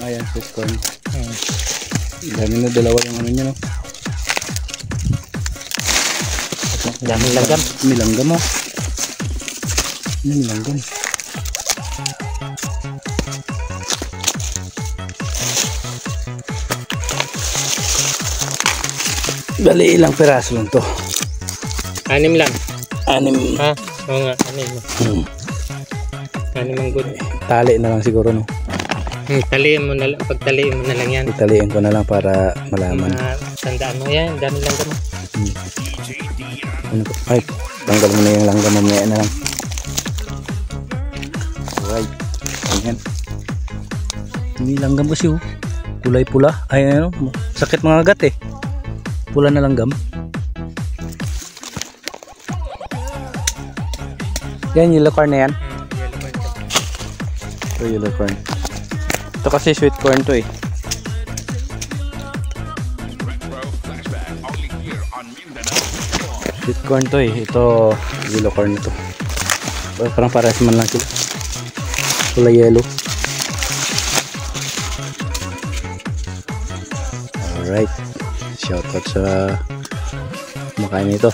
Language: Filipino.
Ayan, sweet corn. Dami na, dalawa yung ano niya, no? Daming langgam. Nilanggam mo. Nilanggam. Bali, ilang piraso lang to? 6 lang. 6. Ha? Oo nga, 6. 6 ang good. Tali na lang siguro, no? Taliin mo na lang. Pagtaliin mo na lang yan. Italiin ko na lang para malaman. Tandaan mo yan. Dami langgam mo. Ay, tanggal mo na yung langgam, mamaya na lang. Alright. Ayan. May langgam kasi, oh. Kulay pula. Ay, ano, sakit mga agat, eh. Pula na langgam. Yan, yellow corn na yan. Ito, yellow corn. Ito kasi sweet corn to, eh. Sweet corn to, eh. Ito, yellow corn ito. Parang pares man lang sila. Kulay yellow. Alright. Shoutout sa kumakain nito.